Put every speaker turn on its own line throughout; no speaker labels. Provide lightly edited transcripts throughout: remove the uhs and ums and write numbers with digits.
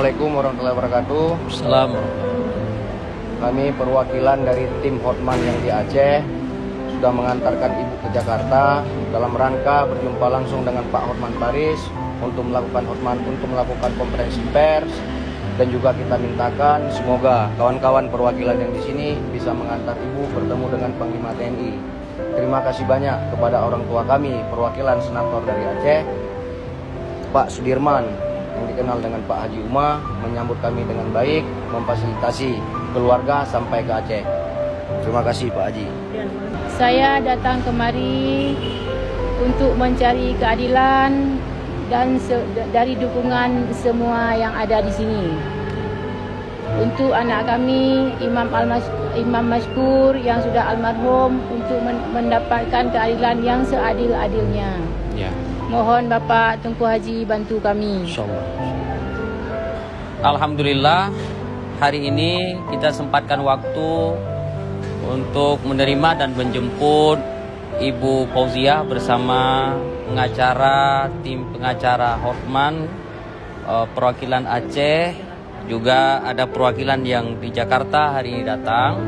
Assalamualaikum warahmatullahi wabarakatuh.
Assalamualaikum.
Kami perwakilan dari tim Hotman yang di Aceh sudah mengantarkan Ibu ke Jakarta dalam rangka berjumpa langsung dengan Pak Hotman Paris untuk melakukan konferensi pers, dan juga kita mintakan semoga kawan-kawan perwakilan yang di sini bisa mengantar Ibu bertemu dengan Panglima TNI. Terima kasih banyak kepada orang tua kami perwakilan senator dari Aceh, Pak Sudirman yang dikenal dengan Pak Haji Uma, menyambut kami dengan baik, memfasilitasi keluarga sampai ke Aceh. Terima kasih Pak Haji.
Saya datang kemari untuk mencari keadilan dan dari dukungan semua yang ada di sini. Untuk anak kami Imam Mashkur yang sudah almarhum, untuk mendapatkan keadilan yang seadil-adilnya.
Ya.
Mohon Bapak Tunku Haji bantu kami.
Insyaallah. Alhamdulillah, hari ini kita sempatkan waktu untuk menerima dan menjemput Ibu Fauziah bersama pengacara, tim pengacara Hotman, perwakilan Aceh, juga ada perwakilan yang di Jakarta hari ini datang.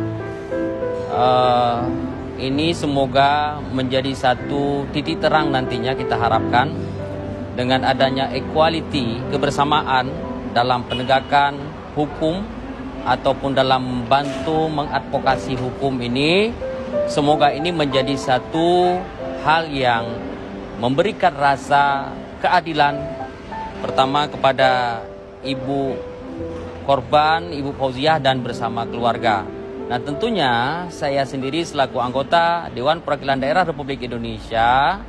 Ini semoga menjadi satu titik terang nantinya, kita harapkan dengan adanya equality, kebersamaan dalam penegakan hukum ataupun dalam membantu mengadvokasi hukum ini. Semoga ini menjadi satu hal yang memberikan rasa keadilan pertama kepada ibu korban, Ibu Fauziah, dan bersama keluarga. Nah, tentunya saya sendiri selaku anggota Dewan Perwakilan Daerah Republik Indonesia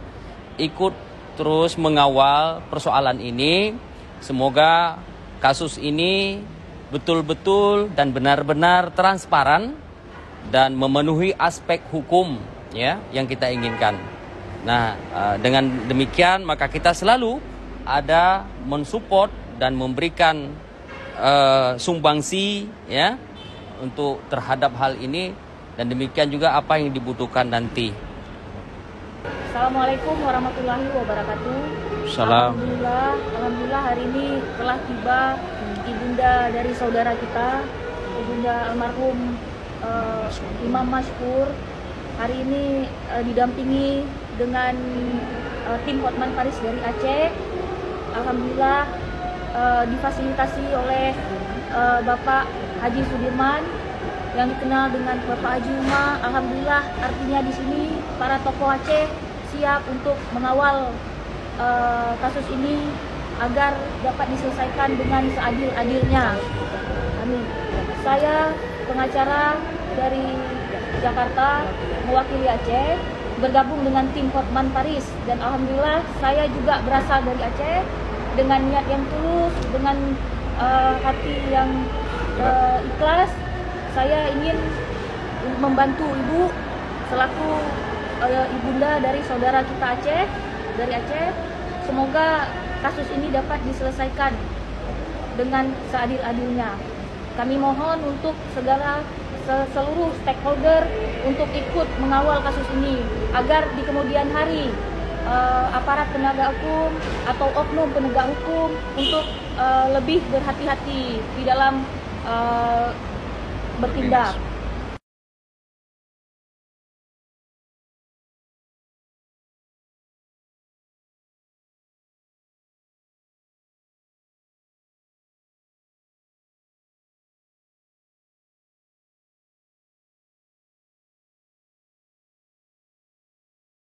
ikut terus mengawal persoalan ini. Semoga kasus ini betul-betul dan benar-benar transparan dan memenuhi aspek hukum ya yang kita inginkan. Nah, dengan demikian maka kita selalu ada mensupport dan memberikan sumbangsi ya untuk terhadap hal ini, dan demikian juga apa yang dibutuhkan nanti.
Assalamualaikum warahmatullahi wabarakatuh.
Salam.
Alhamdulillah hari ini telah tiba ibunda dari saudara kita, ibunda almarhum Imam Mashkur. Hari ini didampingi dengan tim Hotman Paris dari Aceh. Alhamdulillah difasilitasi oleh Bapak Haji Sudirman yang dikenal dengan Bapak Haji Uma. Alhamdulillah, artinya di sini para tokoh Aceh siap untuk mengawal kasus ini agar dapat diselesaikan dengan seadil-adilnya. Amin. Saya pengacara dari Jakarta mewakili Aceh, bergabung dengan tim Hotman Paris, dan alhamdulillah saya juga berasal dari Aceh dengan niat yang tulus, dengan hati yang ikhlas. Saya ingin membantu Ibu selaku ibunda dari saudara kita Aceh, dari Aceh. Semoga kasus ini dapat diselesaikan dengan seadil-adilnya. Kami mohon untuk seluruh stakeholder untuk ikut mengawal kasus ini agar di kemudian hari aparat penegak hukum atau oknum penegak hukum untuk lebih berhati-hati di dalam bertindak.